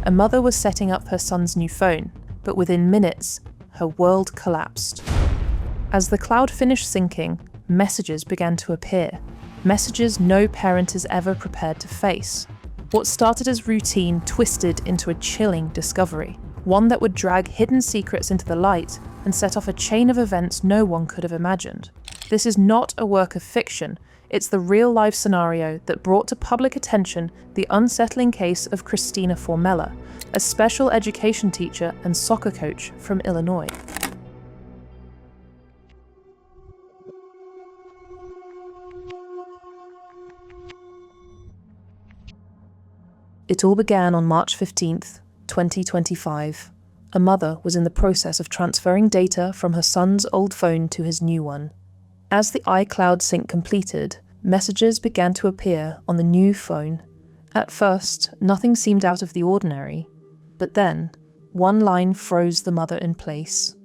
A mother was setting up her son's new phone, but within minutes, her world collapsed. As the cloud finished syncing, messages began to appear. Messages no parent is ever prepared to face. What started as routine twisted into a chilling discovery, one that would drag hidden secrets into the light and set off a chain of events no one could have imagined. This is not a work of fiction, it's the real-life scenario that brought to public attention the unsettling case of Christina Formella, a special education teacher and soccer coach from Illinois. It all began on March 15th, 2025. A mother was in the process of transferring data from her son's old phone to his new one. As the iCloud sync completed, messages began to appear on the new phone. At first, nothing seemed out of the ordinary, but then, one line froze the mother in place.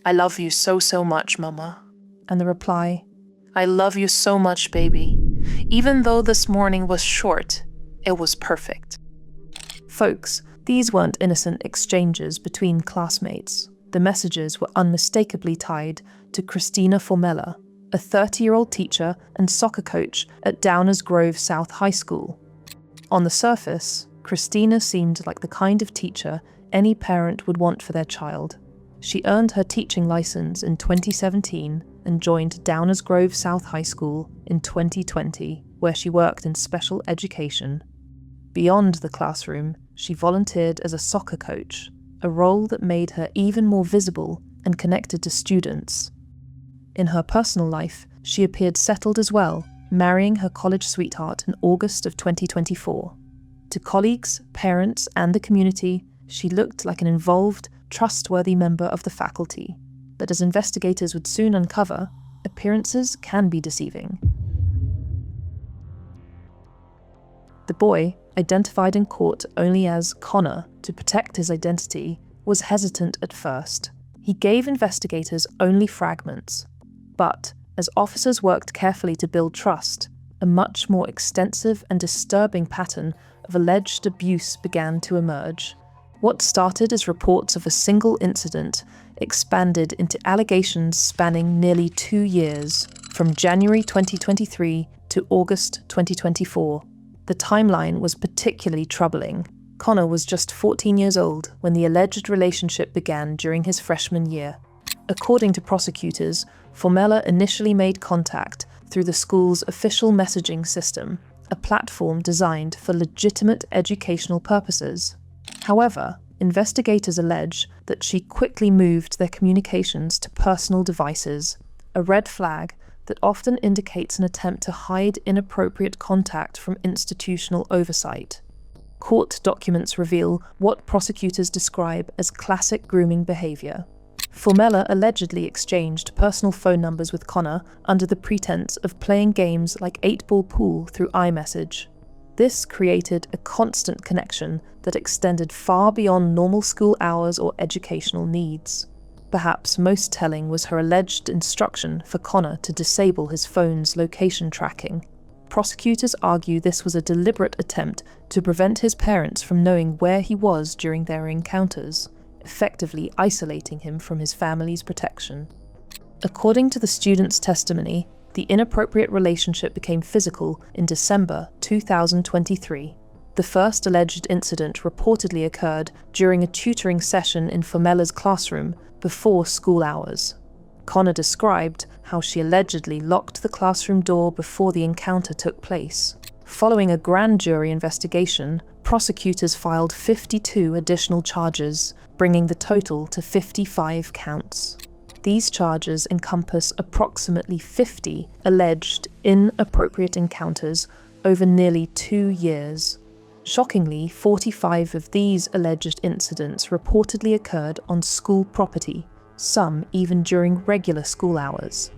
"I love you so much, Mama." And the reply, "I love you so much, baby. Even though this morning was short, it was perfect." Folks, these weren't innocent exchanges between classmates. The messages were unmistakably tied to Christina Formella, a 30-year-old teacher and soccer coach at Downers Grove South High School. On the surface, Christina seemed like the kind of teacher any parent would want for their child. She earned her teaching license in 2017 and joined Downers Grove South High School in 2020, where she worked in special education. Beyond the classroom, she volunteered as a soccer coach, a role that made her even more visible and connected to students. In her personal life, she appeared settled as well, marrying her college sweetheart in August of 2024. To colleagues, parents, and the community, she looked like an involved, trustworthy member of the faculty. But as investigators would soon uncover, appearances can be deceiving. The boy, identified in court only as Connor to protect his identity, was hesitant at first. He gave investigators only fragments. But, as officers worked carefully to build trust, a much more extensive and disturbing pattern of alleged abuse began to emerge. What started as reports of a single incident expanded into allegations spanning nearly 2 years, from January 2023 to August 2024. The timeline was particularly troubling. Connor was just 14 years old when the alleged relationship began during his freshman year. According to prosecutors, Formella initially made contact through the school's official messaging system, a platform designed for legitimate educational purposes. However, investigators allege that she quickly moved their communications to personal devices, a red flag that often indicates an attempt to hide inappropriate contact from institutional oversight. Court documents reveal what prosecutors describe as classic grooming behavior. Formella allegedly exchanged personal phone numbers with Connor under the pretense of playing games like 8-ball pool through iMessage. This created a constant connection that extended far beyond normal school hours or educational needs. Perhaps most telling was her alleged instruction for Connor to disable his phone's location tracking. Prosecutors argue this was a deliberate attempt to prevent his parents from knowing where he was during their encounters, effectively isolating him from his family's protection. According to the student's testimony, the inappropriate relationship became physical in December 2023. The first alleged incident reportedly occurred during a tutoring session in Formella's classroom before school hours. Connor described how she allegedly locked the classroom door before the encounter took place. Following a grand jury investigation, prosecutors filed 52 additional charges, bringing the total to 55 counts. These charges encompass approximately 50 alleged inappropriate encounters over nearly 2 years. Shockingly, 45 of these alleged incidents reportedly occurred on school property, some even during regular school hours.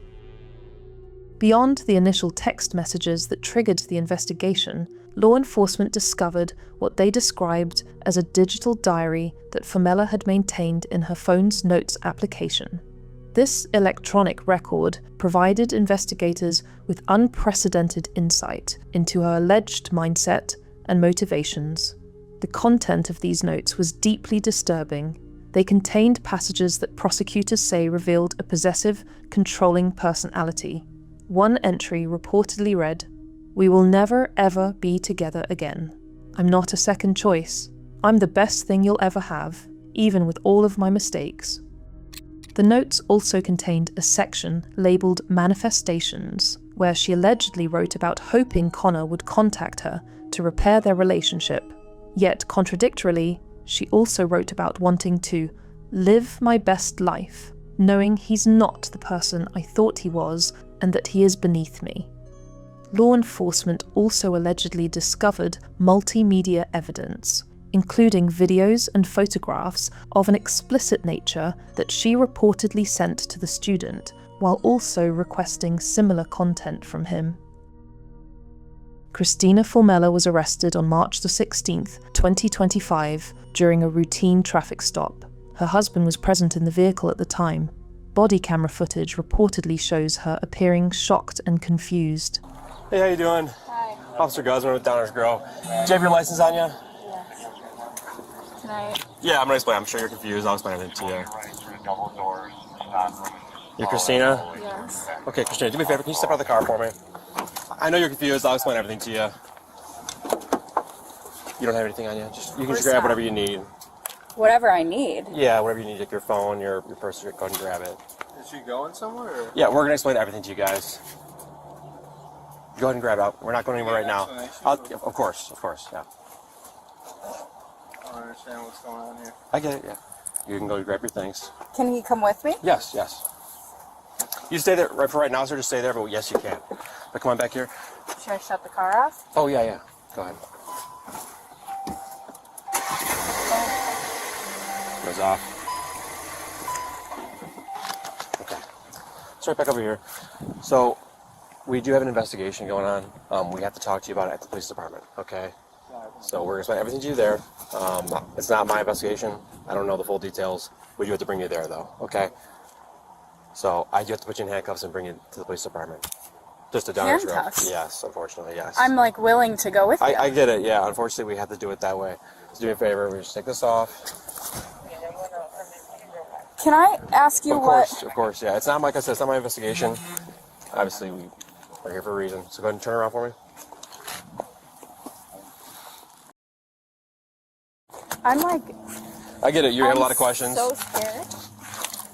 Beyond the initial text messages that triggered the investigation, law enforcement discovered what they described as a digital diary that Formella had maintained in her phone's notes application. This electronic record provided investigators with unprecedented insight into her alleged mindset and motivations. The content of these notes was deeply disturbing. They contained passages that prosecutors say revealed a possessive, controlling personality. One entry reportedly read, "We will never ever be together again. I'm not a second choice. I'm the best thing you'll ever have, even with all of my mistakes." The notes also contained a section labelled Manifestations, where she allegedly wrote about hoping Connor would contact her to repair their relationship. Yet, contradictorily, she also wrote about wanting to live my best life, knowing he's not the person I thought he was and that he is beneath me. Law enforcement also allegedly discovered multimedia evidence, including videos and photographs of an explicit nature that she reportedly sent to the student, while also requesting similar content from him. Christina Formella was arrested on March 16, 2025, during a routine traffic stop. Her husband was present in the vehicle at the time. Body camera footage reportedly shows her appearing shocked and confused. Hey, how you doing? Hi. Officer Guzman with Downers Grove. Do you have your license on you? Yes. Tonight. Yeah, I'm gonna explain. I'm sure you're confused. I'll explain everything to you. You're Christina? Yes. Okay, Christina, do me a favor. Can you step out of the car for me? I know you're confused. I'll explain everything to you. You don't have anything on you? You can just grab whatever you need. Whatever I need. Yeah, whatever you need, like your phone, your purse, go ahead and grab it. Is she going somewhere? Or? Yeah, we're gonna explain everything to you guys. Go ahead and grab it. We're not going anywhere right now. Of course, yeah. I don't understand what's going on here. I get it, yeah. You can go grab your things. Can he come with me? Yes. You stay there, right for right now, sir, just stay there, but yes, you can. But come on back here. Should I shut the car off? Oh, yeah. Go ahead. Goes off. Okay. Let's right back over here. So, we do have an investigation going on. We have to talk to you about it at the police department, okay? So we're going to explain everything to you there. It's not my investigation. I don't know the full details. We do have to bring you there, though, okay? So I do have to put you in handcuffs and bring you to the police department. Just a Downers Grove. Handcuffs? Yes, unfortunately, yes. I'm like willing to go with you. I get it, yeah. Unfortunately, we have to do it that way. So do me a favor. We just take this off. Can I ask you Of course, yeah. It's not, like I said, it's not my investigation. Obviously, we're here for a reason. So go ahead and turn around for me. I'm like... I get it. You have a lot of questions. I'm so scared.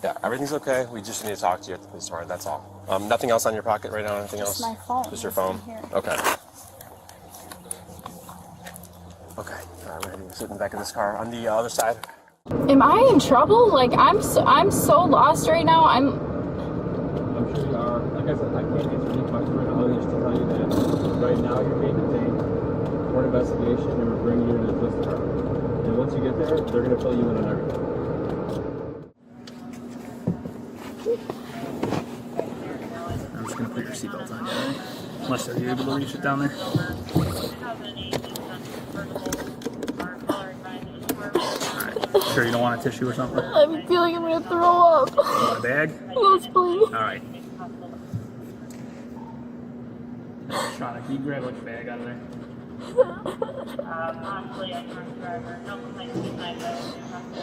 Yeah, everything's okay. We just need to talk to you at the police department. That's all. Nothing else on your pocket right now? Anything else? Just my phone. Just your phone? Here. Okay. Okay. All right, we're heading to sit in the back of this car. On the other side. Am I in trouble? Like, I'm so lost right now. I'm sure you are. Like I said, I can't answer any questions right now. I'll just tell you that right now you're being detained for an investigation and we're bringing you to the police department. And once you get there, they're going to fill you in on everything. I'm just going to put your seatbelt on, right? Unless are you able to reach it down there? Alright. Sure you don't want a tissue or something? I feel like I'm going to throw up. You want a bag? Yes, please. Alright. Shauna, can you grab a bag out of there?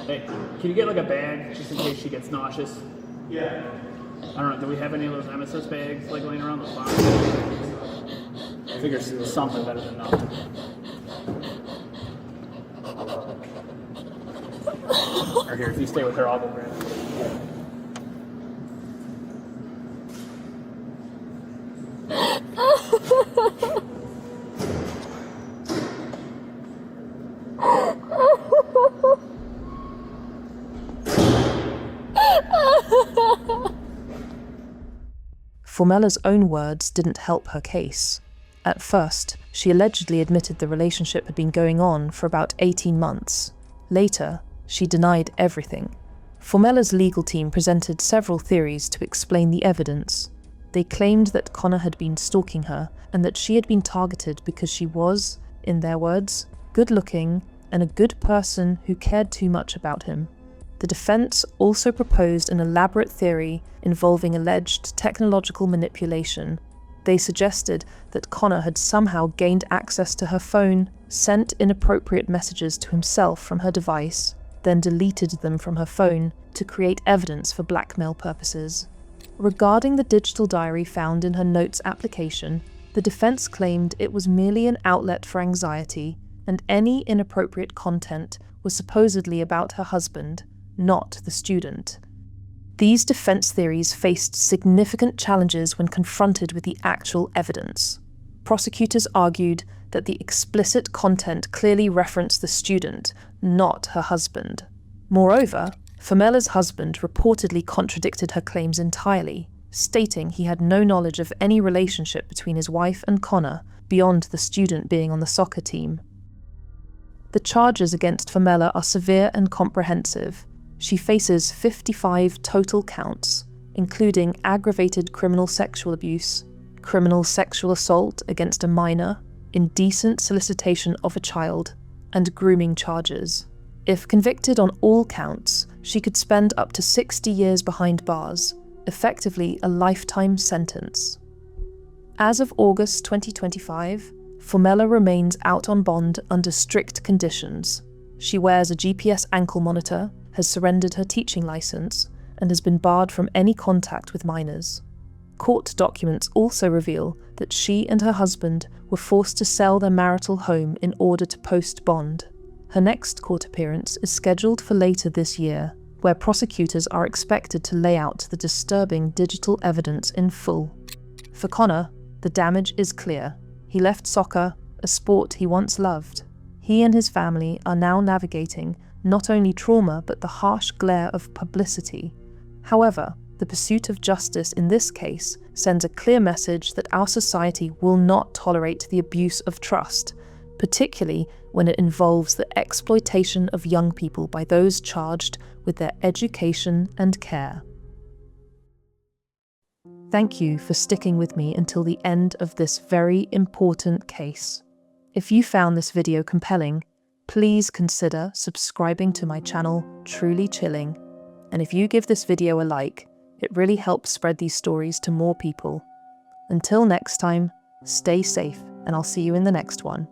Hey, can you get like a bag just in case she gets nauseous? Yeah. I don't know, do we have any of those Nemesis bags like laying around the farm? I figure something better than nothing. Or here, if you stay with her, I'll go grab it. Formella's own words didn't help her case. At first, she allegedly admitted the relationship had been going on for about 18 months. Later, she denied everything. Formella's legal team presented several theories to explain the evidence. They claimed that Connor had been stalking her and that she had been targeted because she was, in their words, good-looking and a good person who cared too much about him. The defense also proposed an elaborate theory involving alleged technological manipulation. They suggested that Connor had somehow gained access to her phone, sent inappropriate messages to himself from her device, then deleted them from her phone to create evidence for blackmail purposes. Regarding the digital diary found in her notes application, the defense claimed it was merely an outlet for anxiety, and any inappropriate content was supposedly about her husband, not the student. These defense theories faced significant challenges when confronted with the actual evidence. Prosecutors argued that the explicit content clearly referenced the student, not her husband. Moreover, Formella's husband reportedly contradicted her claims entirely, stating he had no knowledge of any relationship between his wife and Connor beyond the student being on the soccer team. The charges against Formella are severe and comprehensive. She faces 55 total counts, including aggravated criminal sexual abuse, criminal sexual assault against a minor, indecent solicitation of a child, and grooming charges. If convicted on all counts, she could spend up to 60 years behind bars, effectively a lifetime sentence. As of August 2025, Formella remains out on bond under strict conditions. She wears a GPS ankle monitor, has surrendered her teaching license, and has been barred from any contact with minors. Court documents also reveal that she and her husband were forced to sell their marital home in order to post bond. Her next court appearance is scheduled for later this year, where prosecutors are expected to lay out the disturbing digital evidence in full. For Connor, the damage is clear. He left soccer, a sport he once loved. He and his family are now navigating not only trauma but the harsh glare of publicity. However, the pursuit of justice in this case sends a clear message that our society will not tolerate the abuse of trust, particularly when it involves the exploitation of young people by those charged with their education and care. Thank you for sticking with me until the end of this very important case. If you found this video compelling, please consider subscribing to my channel, Truly Chilling. And if you give this video a like, it really helps spread these stories to more people. Until next time, stay safe, and I'll see you in the next one.